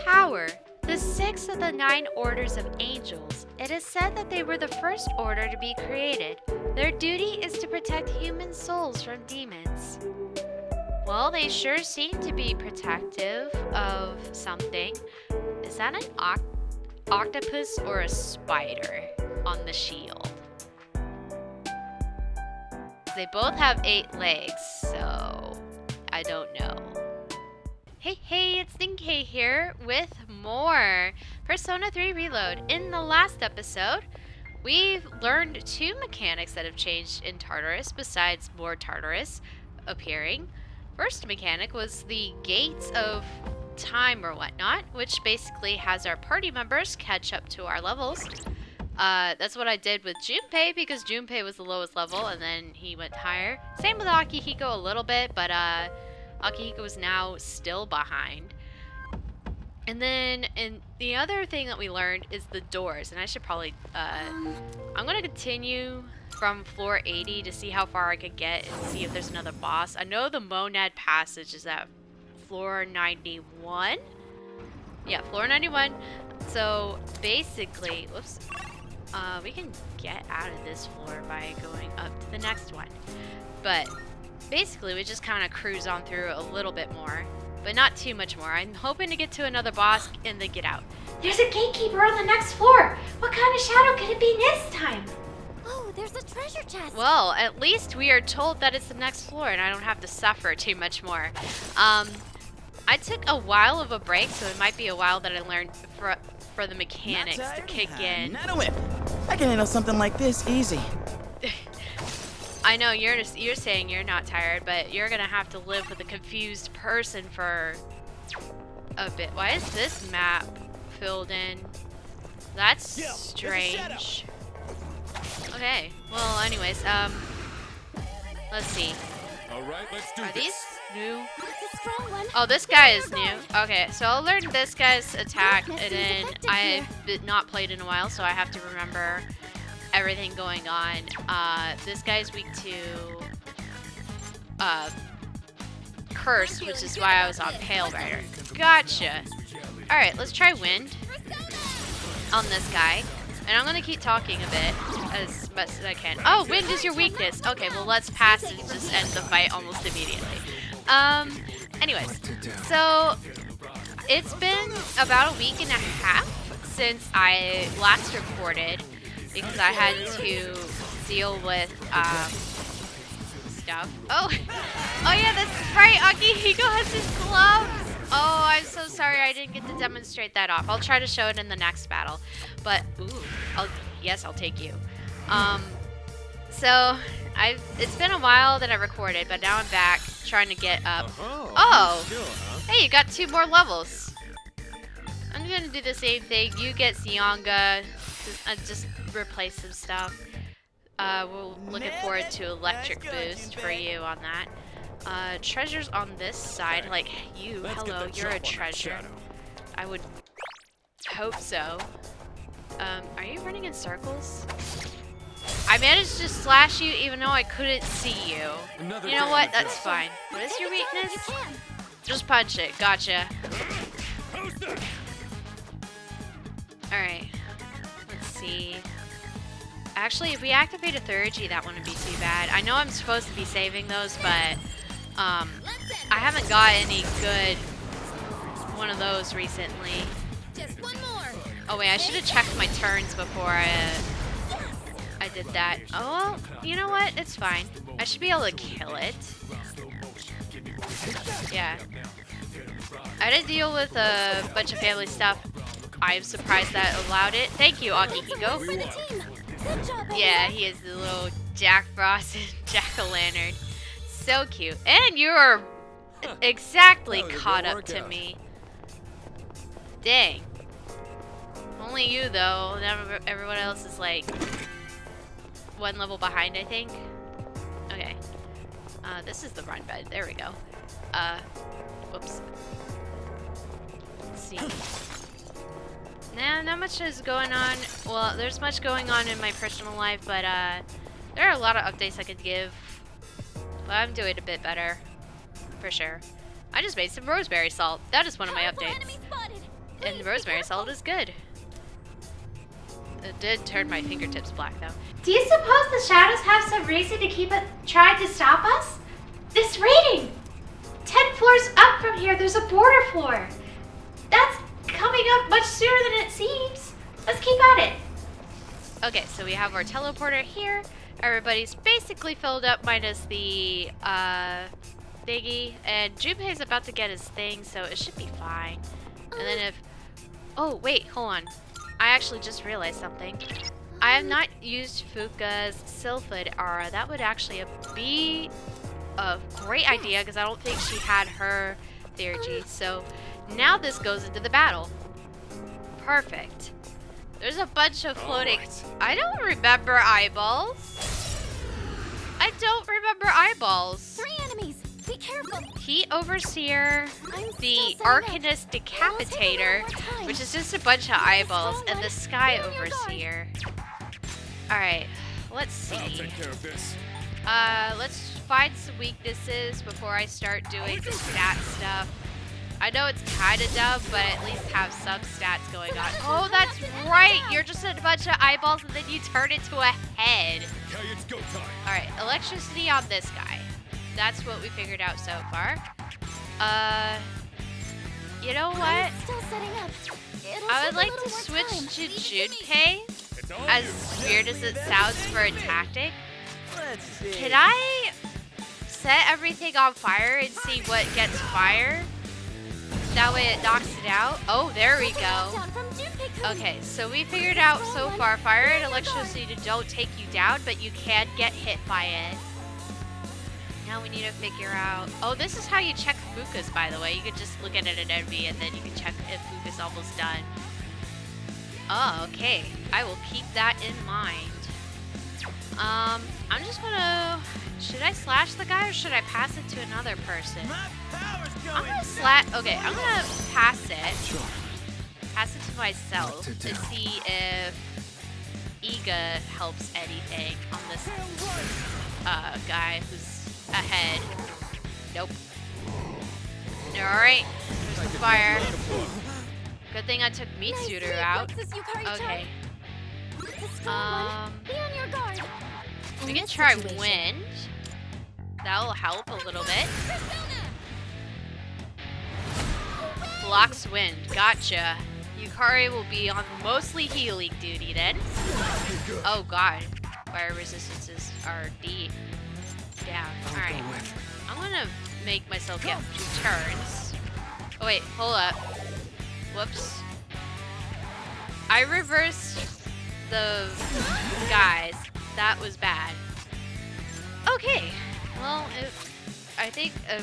power. The 6 of the 9 orders of angels. It is said that they were the first order to be created. Their duty is to protect human souls from demons. Well, they sure seem to be protective of something. Is that an octopus or a spider on the shield? They both have 8 legs, so I don't know. Hey, it's Ninkei here with more Persona 3 Reload. In the last episode, we've learned 2 mechanics that have changed in Tartarus besides more Tartarus appearing. First mechanic was the Gates of Time or whatnot, which basically has our party members catch up to our levels. That's what I did with Junpei because Junpei was the lowest level and then he went higher. Same with Akihiko a little bit, but Akihiko is now still behind. And then the other thing that we learned is the doors, and I should probably I'm gonna continue from floor 80 to see how far I could get and see if there's another boss. I know the Monad Passage is at floor 91. Yeah, floor 91. So basically, whoops. We can get out of this floor by going up to the next one. But basically, we just kind of cruise on through a little bit more, but not too much more. I'm hoping to get to another boss and then get out. There's a gatekeeper on the next floor. What kind of shadow could it be this time? Oh, there's a treasure chest. Well, at least we are told that it's the next floor and I don't have to suffer too much more. I took a while of a break, so it might be a while that I learned for the mechanics to kick in. Not a whip. I can handle something like this easy. I know you're saying you're not tired, but you're gonna have to live with a confused person for a bit. Why is this map filled in? That's strange. Okay. Well, anyways, let's see. All right, let's do Are this. these new? It's a strong one. Oh, this guy is new. Okay, so I'll learn this guy's attack, and then I've not played in a while, so I have to remember everything going on. This guy's weak to Curse, which is why I was on Pale Rider. Gotcha. Alright, let's try Wind on this guy. And I'm gonna keep talking a bit as much as I can. Oh, Wind is your weakness. Okay, well let's pass and just end the fight almost immediately. Anyways, so it's been about a week and a half since I last recorded because I had to deal with stuff. Oh yeah, that's right. Akihiko has his gloves. Oh, I'm so sorry I didn't get to demonstrate that off. I'll try to show it in the next battle. But ooh, I'll take you. So it's been a while that I recorded, but now I'm back trying to get up. Oh, hey, you got 2 more levels. I'm gonna do the same thing. You get Sionga, just replace some stuff. We're looking forward to Electric Boost for you on that. Treasures on this side, like you. Hello, you're a treasure. I would hope so. Are you running in circles? I managed to slash you even though I couldn't see you. You know what? That's fine. What is your weakness? Just punch it. Gotcha. Alright. Let's see. Actually, if we activate a Thurgy, that wouldn't be too bad. I know I'm supposed to be saving those, but I haven't got any good one of those recently. Just one more. Oh wait, I should have checked my turns before I did that. Oh, well, you know what? It's fine. I should be able to kill it. Yeah. I had to deal with a bunch of family stuff. I'm surprised that allowed it. Thank you, Akihiko. For the team. Good job. Yeah, he is the little Jack Frost and Jack-o'-lantern. So cute. And you're exactly caught up to me. Dang. Only you, though. Everyone else is like 1 level behind, I think. Okay. This is the run bed. There we go. Whoops. Let's see. Nah, not much is going on. Well, there's much going on in my personal life, but there are a lot of updates I could give. But I'm doing a bit better, for sure. I just made some rosemary salt. That is one of my updates. And the rosemary salt is good. It did turn my fingertips black though. Do you suppose the shadows have some reason to keep it trying to stop us? This reading! 10 floors up from here, there's a border floor. That's coming up much sooner than it seems. Let's keep at it. Okay, so we have our teleporter here. Everybody's basically filled up minus the thingy. And Junpei's about to get his thing, so it should be fine. And then if... Oh, wait, hold on. I actually just realized something. I have not used Fuka's Sylphid Aura. That would actually be a great idea because I don't think she had her Theurgy. So now this goes into the battle. Perfect. There's a bunch of floating... I don't remember eyeballs. I don't remember eyeballs. 3 enemies. Be careful. Heat Overseer, the Arcanist Decapitator, which is just a bunch of eyeballs, and the Sky Overseer. Alright, let's see. I'll take care of this. Let's find some weaknesses before I start doing the stat stuff. I know it's kind of dumb, but at least have some stats going on. Oh, that's right! You're just a bunch of eyeballs and then you turn into a head. Okay, it's go time. Alright, electricity on this guy. That's what we figured out so far. You know what? I'm still setting up. It'll I take would a like little to more switch time. to Leave it to me. Junpei, It's all as you. weird as it sounds for a tactic. Let's see. Can I set everything on fire and see what gets fire? That way it knocks it out. Oh, there we go. Down from Junpei-kun. Okay, so we figured out so far, fire and electricity don't take you down, but you can get hit by it. Now we need to figure out... Oh, this is how you check Fuka's, by the way. You can just look at it at envy, and then you can check if Fuka's almost done. Oh, okay. I will keep that in mind. I'm just gonna... Should I slash the guy, or should I pass it to another person? My power's going I'm gonna slash... Okay, I'm gonna pass it. Pass it to myself What to to do? see if Iga helps anything on this guy who's ahead. Nope. Alright, there's the fire. Good thing I took Mitsuru Nice out. reflexes, Yukari-chan. Okay. It's a strong one. Be on your guard. We In can this try situation- wind. That'll help a little bit. Blocks wind. Gotcha. Yukari will be on mostly healing duty then. Oh god. Fire resistances are deep. Down. Alright. I'm gonna make myself get 2 turns. Oh wait, hold up. Whoops. I reversed the guys. That was bad. Okay. Well, I think a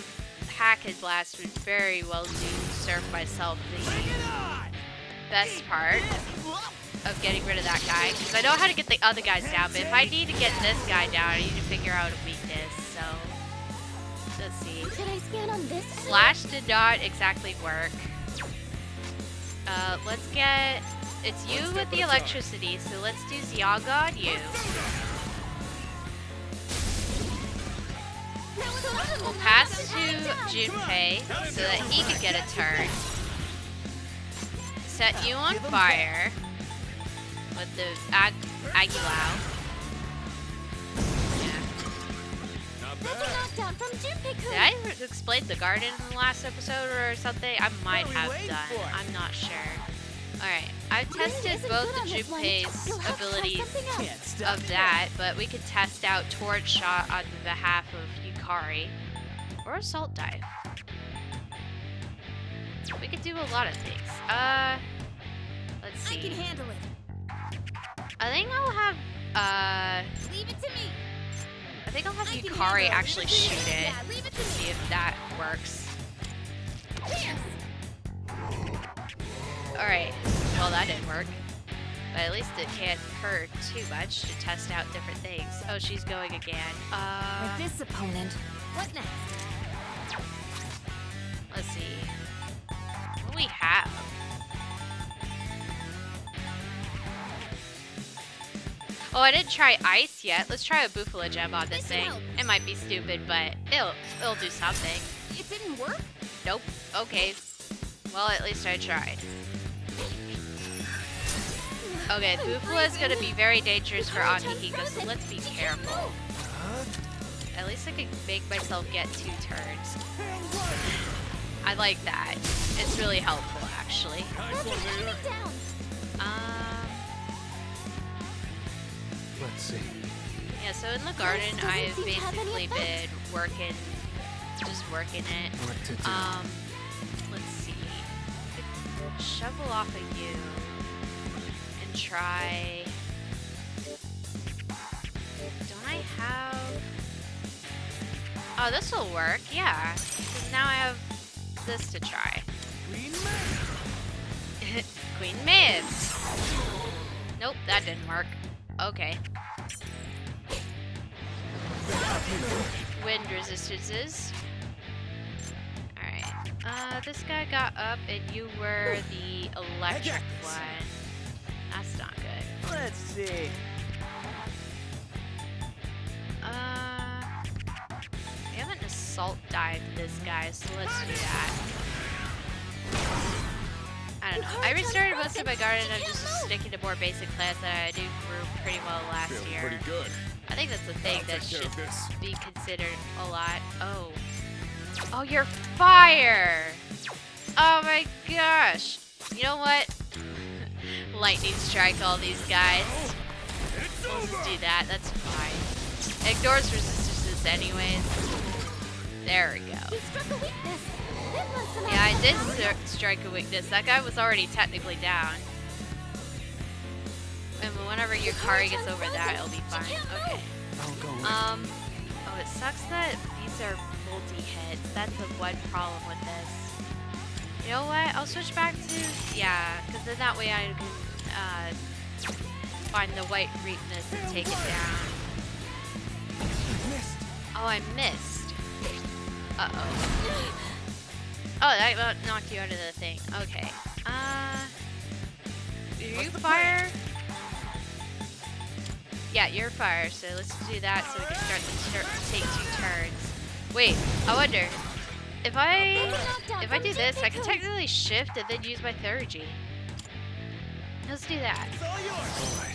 hack and blast would very well do serve myself the best part of getting rid of that guy. Because I know how to get the other guys down, but if I need to get this guy down, I need to figure out a weakness. So, let's see. Should I scan on this? Slash did not exactly work. Let's get... It's you with the electricity, so let's do Xiaoga on you. We'll pass to Junpei so that he can get a turn. Set you on fire with the Aguilao. Yeah. Not That's a bad. knockdown from Junpei-kun. Did I explain the garden in the last episode or something? I might What are we have waiting done. for? I'm not sure. Alright, I've Really tested isn't both good the on this one. Junpei's You'll have to try abilities something else. Can't stop of that, but we could test out Torch Shot on behalf of Yukari. Or Assault Dive. We could do a lot of things. Let's I can see. handle it. I think I'll have, Leave it to me. I think I'll have I can Yukari handle it. actually shoot it. Yeah, leave it to See me. if that works. Yes. Alright, well that didn't work. But at least it can't hurt too much to test out different things. Oh, she's going again. With this opponent, what next? Let's see. What do we have? Oh, I didn't try ice yet. Let's try a Bufala gem on this thing. It might be stupid, but it'll do something. It didn't work? Nope. Okay. Well, at least I tried. Okay, Bufula is gonna be very dangerous for Akihiko, so let's be careful. At least I can make myself get 2 turns. I like that. It's really helpful, actually. Nice one, Leader. Let's see. Yeah, so in the garden, I've basically been working, just working it. What to do? Let's see. I could shovel off of you and try. Don't I have? Oh, this will work. Yeah, because now I have this to try. Green man. Queen Mibs. Nope, that didn't work. Okay. Wind resistances. Alright. This guy got up and you were the electric one. That's not good. Let's see. We haven't assault dived this guy, so let's do that. I don't know. I restarted most of my garden. I'm just sticking to more basic plants that I do grew pretty well last Feeling year. pretty good. I think that's a thing I'll that take care should of this. be considered a lot. Oh. Oh, you're fire! Oh my gosh. You know what? Lightning strike all these guys. It's We'll just over. do that. That's fine. Ignores resistances anyways. There we go. He struck a weakness. This looks like Yeah, I did strike a weakness. That guy was already technically down. And whenever your car gets over that, it'll be fine. Okay. I'll go with Oh, it sucks that these are multi-hits. That's the one problem with this. You know what? I'll switch back to, yeah, because then that way I can find the white weakness and take it down. Oh, I missed. Uh-oh. Oh, that about knocked you out of the thing. Okay. You fire? Yeah, you're fire, so let's do that so we can start to take 2 turns. Wait, I wonder, if I do this, I can technically shift and then use my 3rd. Let's do that. It's all yours.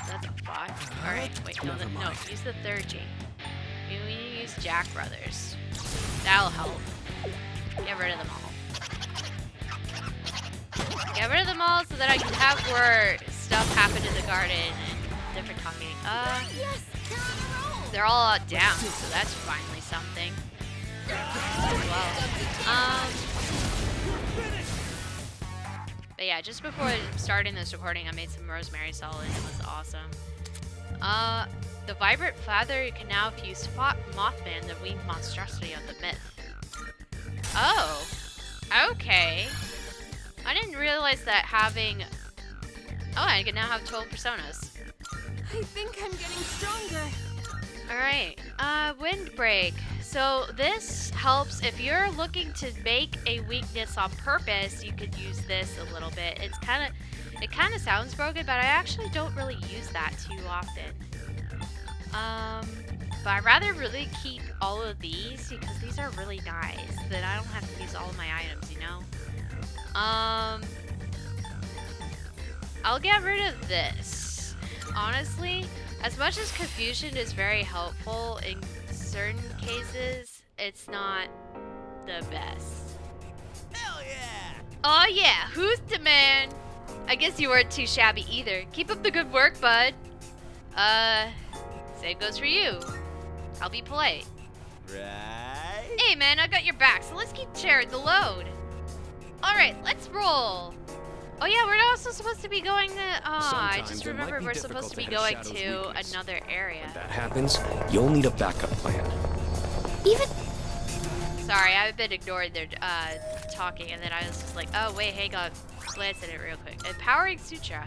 That's a 5. Alright, wait, no, Never no, mind. use the 3rd. We need to use Jack Brothers. That'll help. Get rid of them all. Get rid of them all so that I can have more stuff happen in the garden and different talking. yes, they're on a roll. They're all down, so that's finally something. Well, but yeah, just before starting this recording, I made some rosemary salt and it was awesome. The vibrant feather can now fuse Mothman, the winged monstrosity of the myth. Oh, okay. I didn't realize that having. Oh, I can now have 12 personas. I think I'm getting stronger. Alright, windbreak. So this helps if you're looking to make a weakness on purpose, you could use this a little bit. It kind of sounds broken, but I actually don't really use that too often. But I'd rather really keep all of these because these are really nice. Then I don't have to use all of my items, you know? I'll get rid of this. Honestly, as much as confusion is very helpful in certain cases, it's not the best. Hell yeah. Oh yeah, who's the man? I guess you weren't too shabby either. Keep up the good work, bud. Same goes for you. I'll be polite. Right. Hey man, I got your back, so let's keep sharing the load. Alright, let's roll. Oh yeah, we're also supposed to be going to... Oh, I Sometimes just it might remembered be we're difficult supposed to be to going have Shadow's to weakness. another area. When that happens, you'll need a backup plan. Even Sorry, I've been ignoring their talking, and then I was just like, oh wait, hang on, glance at it real quick. Empowering Sutra.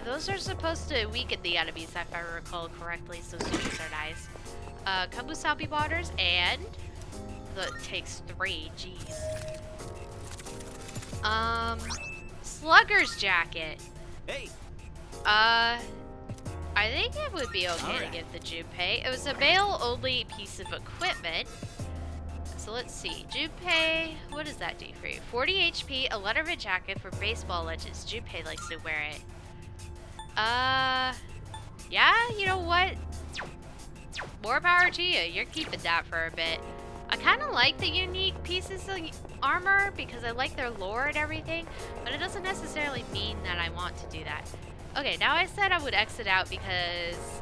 Those are supposed to weaken the enemies, if I recall correctly, so sutras are nice. Kabusabi waters, and the takes 3, jeez. Slugger's jacket. Hey. I think it would be okay to Alright. give the Junpei. It was a male-only piece of equipment, so let's see. Junpei, what does that do for you? 40 HP, a letter of a jacket for baseball legends. Junpei likes to wear it. Yeah, you know what? More power to you. You're keeping that for a bit. I kind of like the unique pieces of armor because I like their lore and everything, but it doesn't necessarily mean that I want to do that. Okay, now I said I would exit out because,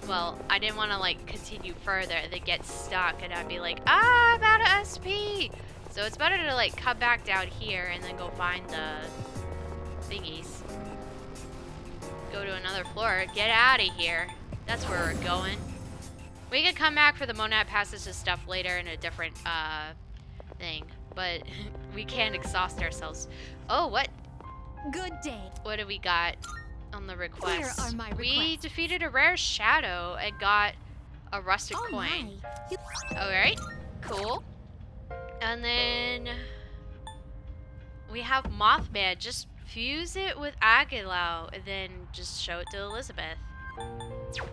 well, I didn't want to, like, continue further and then get stuck and I'd be like, I'm out of SP! So it's better to, like, come back down here and then go find the thingies. Go to another floor. Get out of here. That's where we're going. We could come back for the Monad Passage and stuff later in a different, thing. But we can't exhaust ourselves. Oh, what? Good day. What do we got on the request? Here are my We requests. defeated a rare shadow and got a rusted Oh coin. my. You Alright, cool. And then we have Mothman. Just fuse it with Aguilau and then just show it to Elizabeth.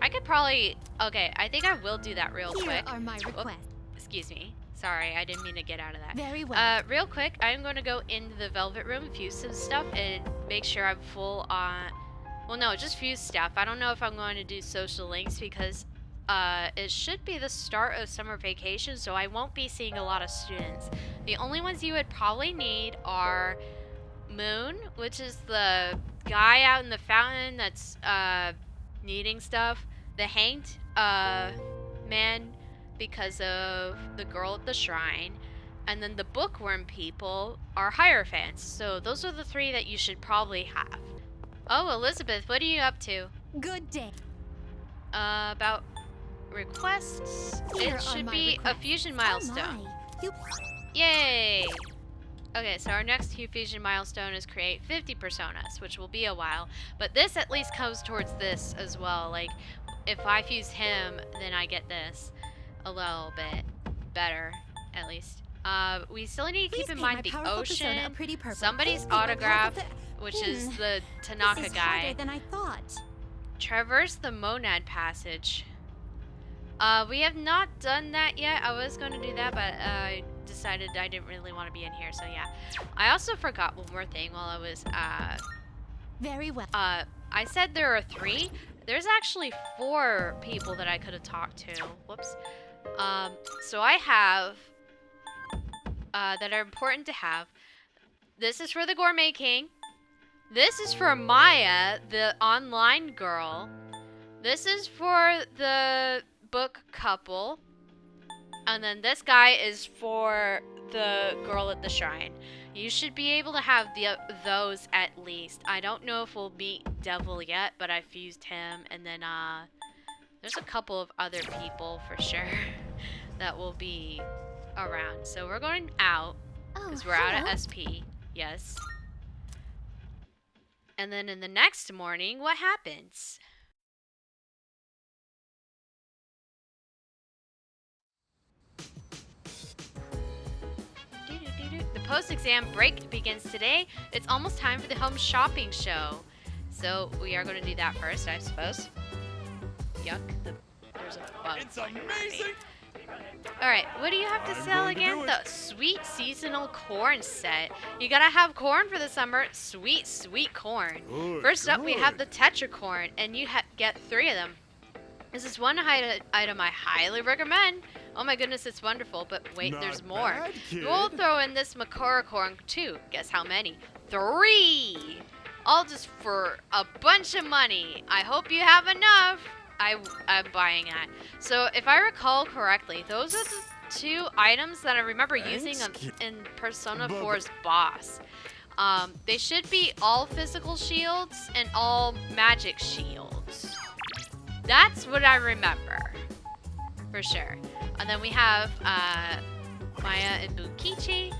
I could probably... Okay, I think I will do that real Here quick. are my Whoop, requests. excuse me. Sorry, I didn't mean to get out of that. Very well. Real quick, I'm going to go into the Velvet Room, fuse some stuff, and make sure I'm full on... Well, no, just fuse stuff. I don't know if I'm going to do social links because it should be the start of summer vacation, so I won't be seeing a lot of students. The only ones you would probably need are Moon, which is the guy out in the fountain that's needing stuff. The hanged man because of the girl at the shrine. And then the bookworm people are Hierophants. So those are the three that you should probably have. Oh, Elizabeth, what are you up to? Good day. About requests? Here are It should my be a requests. fusion Oh milestone. my. You Yay! Okay, so our next fusion milestone is create 50 personas, which will be a while. But this at least comes towards this as well. Like, if I fuse him, then I get this a little bit better, at least. We still need to keep Please in paint mind my the powerful persona a ocean, pretty purple. somebody's Please paint my autograph, powerful which is the This Tanaka is guy. harder than I thought. Traverse the Monad Passage. We have not done that yet. I was going to do that, but I decided I didn't really want to be in here, so yeah. I also forgot one more thing while I was, Very well. I said there are 3. There's actually 4 people that I could have talked to. Whoops. So I have, that are important to have. This is for the Gourmet King. This is for Maya, the online girl. This is for the book couple. And then this guy is for the girl at the shrine. You should be able to have those at least. I don't know if we'll meet Devil yet, but I fused him. And then there's a couple of other people for sure that will be around. So we're going out because we're out hello. of SP. Yes. And then in the next morning, what happens? The post-exam break begins today. It's almost time for the home shopping show. So we are going to do that first, I suppose. Yuck. There's a bug. It's flying around me. amazing! Alright, what do you have to I'm sell going to again? do The it. sweet seasonal corn set. You gotta have corn for the summer. Sweet, sweet corn. Good, First up, we have good. the tetracorn, and you get 3 of them. This is one item I highly recommend. Oh my goodness, it's wonderful. But wait, Not there's more. bad, kid. We'll throw in this Makara corn too. Guess how many? 3! All just for a bunch of money. I hope you have enough. I'm buying that. So if I recall correctly, those are the 2 items that I remember using Thanks, kid. in Persona But- 4's boss. They should be all physical shields and all magic shields. That's what I remember. For sure. And then we have Maya and Bukichi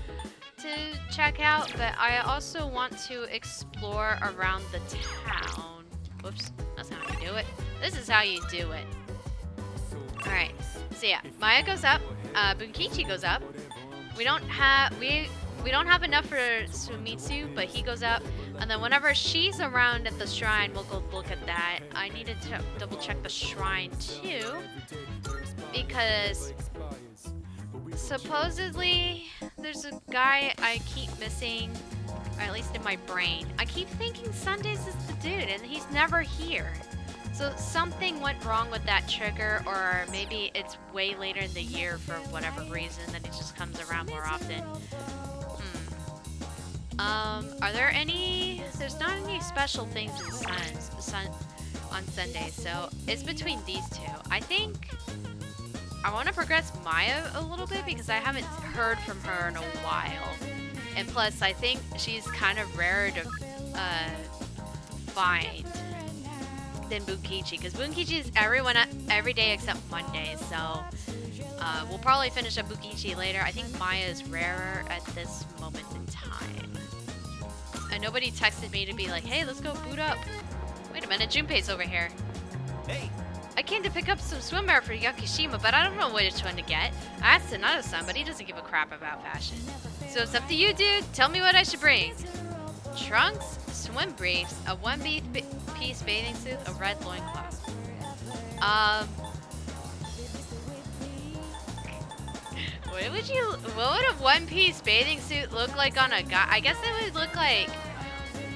to check out, but I also want to explore around the town. Whoops, that's not how you do it. This is how you do it. Alright, so yeah, Maya goes up, Bunkichi goes up. We don't have enough for Sumitsu, but he goes up. And then whenever she's around at the shrine, we'll go look at that. I need to double check the shrine too, because supposedly, there's a guy I keep missing, or at least in my brain. I keep thinking Sundays is the dude, and he's never here. So something went wrong with that trigger, or maybe it's way later in the year for whatever reason that he just comes around more often. Are there any? There's not any special things in on Sundays, so it's between these two. I think I want to progress Maya a little bit because I haven't heard from her in a while, and plus I think she's kind of rarer to find than Bunkichi, because Bunkichi is every day except Monday, so we'll probably finish up Bunkichi later. I think Maya is rarer at this moment in time. And nobody texted me to be like, hey, let's go boot up. Wait a minute, Junpei's over here. Hey, I came to pick up some swimwear for Yakushima, but I don't know which one to get. I asked Sonata-san, but he doesn't give a crap about fashion. So it's up to you, dude. Tell me what I should bring. Trunks, swim briefs, a one-piece bathing suit, a red loincloth. What would a one-piece bathing suit look like on a guy? I guess it would look like,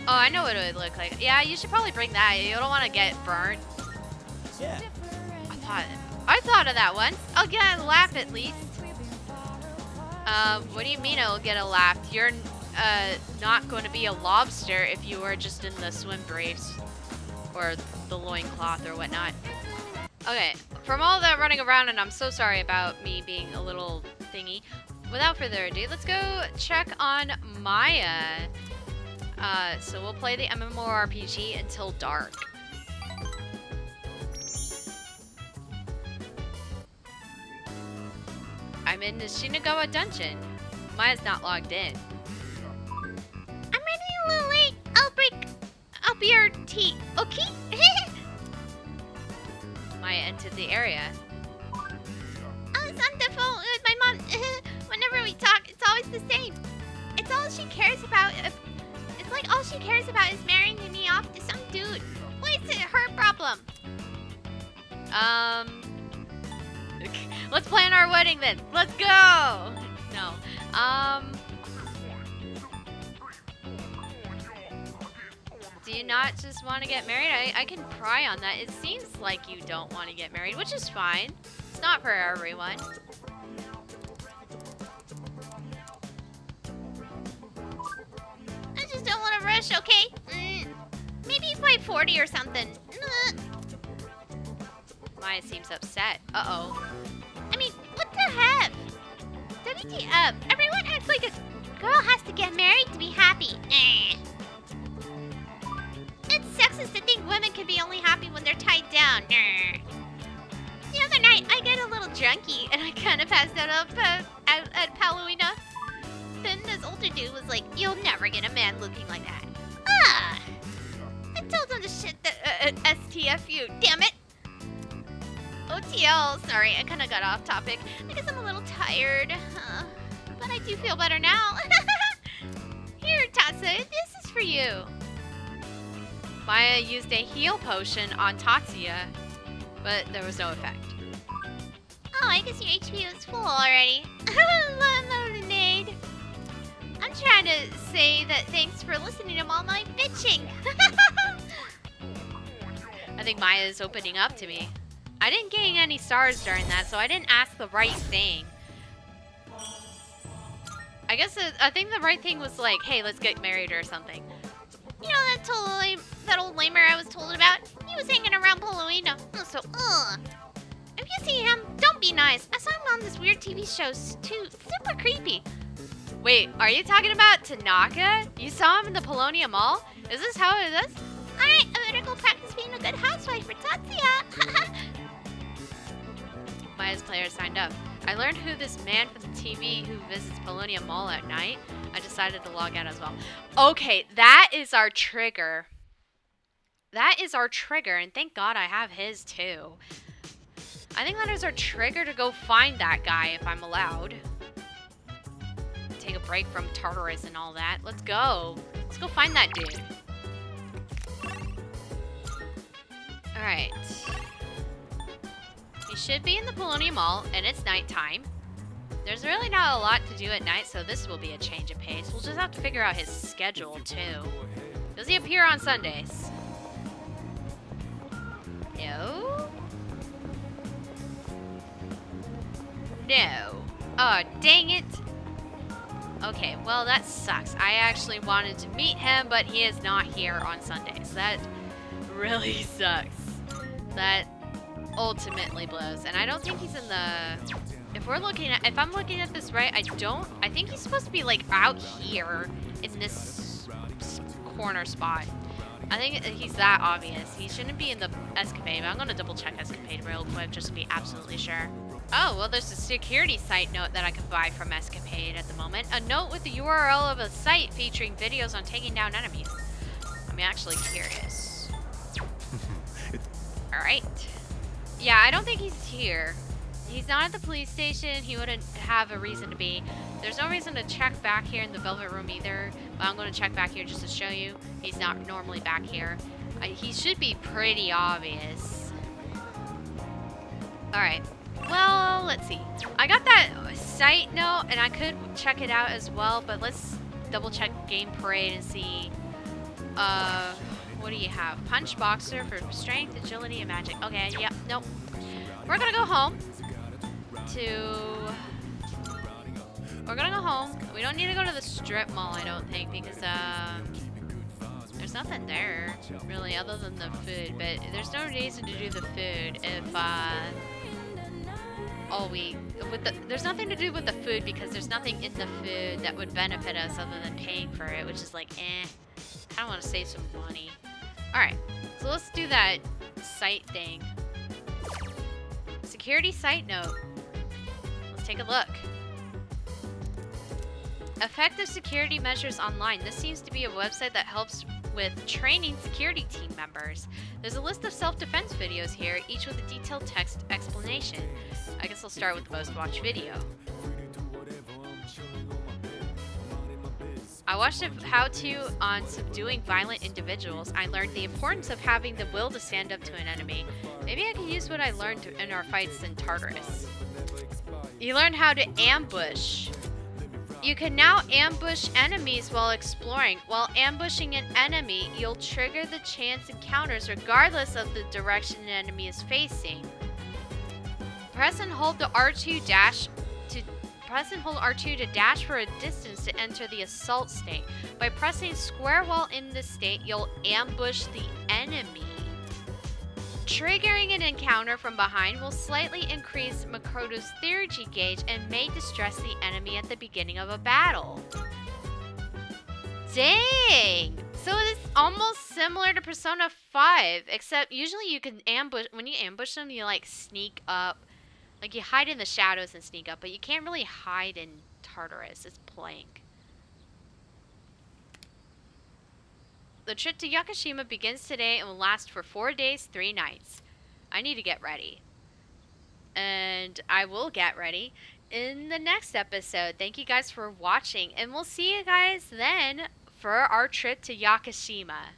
oh, I know what it would look like. Yeah, you should probably bring that. You don't want to get burnt. yeah. I thought of that once. I'll get a laugh at least. What do you mean I'll get a laugh? You're not going to be a lobster if you were just in the swim briefs or the loincloth or whatnot. Okay, from all that running around, and I'm so sorry about me being a little thingy. Without further ado, let's go check on Maya. So we'll play the MMORPG until dark. I'm in the Shinagawa dungeon. Maya's not logged in. I'm running a little late. I'll be your tea. Okay? Maya entered the area. I was on the phone with my mom. Whenever we talk, it's always the same. It's all she cares about. It's like all she cares about is marrying me off to some dude. Why is it her problem? Let's plan our wedding then. Let's go. No. Do you not just want to get married? I can pry on that. It seems like you don't want to get married, which is fine. It's not for everyone. I just don't want to rush, okay? Maybe by 40 or something. Maya seems upset. Uh-oh. I mean, what the heck? WTF? Everyone acts like a girl has to get married to be happy. It's sexist to think women can be only happy when they're tied down. The other night, I got a little drunky and I kind of passed out at Palomino. Then this older dude was like, "You'll never get a man looking like that." I told him to shit the STFU. Damn it. OTL, sorry, I kind of got off topic. I guess I'm a little tired. But I do feel better now. Here, Tatsu, this is for you. Maya used a heal potion on Tatsuya, but there was no effect. Oh, I guess your HP was full already. Lemonade. I'm trying to say that thanks for listening to all my bitching. I think Maya is opening up to me. I didn't gain any stars during that, so I didn't ask the right thing. I think the right thing was like, hey, let's get married or something. You know that old lamer I was told about? He was hanging around Palomino. So, if you see him, don't be nice. I saw him on this weird TV show too. Super creepy. Wait, are you talking about Tanaka? You saw him in the Polonia Mall? Is this how it is? Alright, I better go practice being a good housewife for Tatsuya. Maya's player signed up. I learned who this man from the TV who visits Polonia Mall at night. I decided to log out as well. Okay, that is our trigger. That is our trigger, and thank God I have his too. I think that is our trigger to go find that guy if I'm allowed. Take a break from Tartarus and all that. Let's go. Let's go find that dude. Alright. He should be in the Polonia Mall, and it's nighttime. There's really not a lot to do at night, so this will be a change of pace. We'll just have to figure out his schedule, too. Does he appear on Sundays? No? No. Oh, dang it. Okay, well, that sucks. I actually wanted to meet him, but he is not here on Sundays. That really sucks. That ultimately blows. And I don't think he's in the... If I'm looking at this right, I think he's supposed to be, like, out here in this corner spot. I think he's that obvious. He shouldn't be in the escapade, but I'm gonna double check escapade real quick just to be absolutely sure. Oh, well, there's a security site note that I could buy from escapade at the moment. A note with the URL of a site featuring videos on taking down enemies. I'm actually curious. Alright. Yeah, I don't think he's here. He's not at the police station. He wouldn't have a reason to be. There's no reason to check back here in the Velvet Room either. But I'm going to check back here just to show you. He's not normally back here. He should be pretty obvious. Alright. Well, let's see. I got that site note, and I could check it out as well. But let's double check Game Parade and see. What do you have? Punch Boxer for strength, agility, and magic. Okay, yep, nope. We're going to go home. We're gonna go home. We don't need to go to the strip mall, I don't think, because there's nothing there really other than the food. But there's no reason to do the food if there's nothing to do with the food because there's nothing in the food that would benefit us other than paying for it, which is like I don't want to save some money. All right, so let's do that site thing. Security site note. Let's take a look. Effective security measures online. This seems to be a website that helps with training security team members. There's a list of self-defense videos here, each with a detailed text explanation. I guess I'll start with the most watched video. I watched a how-to on subduing violent individuals. I learned the importance of having the will to stand up to an enemy. Maybe I can use what I learned in our fights in Tartarus. You learned how to ambush. You can now ambush enemies while exploring. While ambushing an enemy, you'll trigger the chance encounters regardless of the direction an enemy is facing. Press and hold the R2 to dash for a distance to enter the assault state. By pressing square while in this state, you'll ambush the enemy. Triggering an encounter from behind will slightly increase Makoto's theurgy gauge and may distress the enemy at the beginning of a battle. Dang! So it's almost similar to Persona 5, except usually you can ambush, when you ambush them, you like sneak up. Like you hide in the shadows and sneak up, but you can't really hide in Tartarus. It's blank. The trip to Yakushima begins today and will last for 4 days, 3 nights. I need to get ready. And I will get ready in the next episode. Thank you guys for watching, and we'll see you guys then for our trip to Yakushima.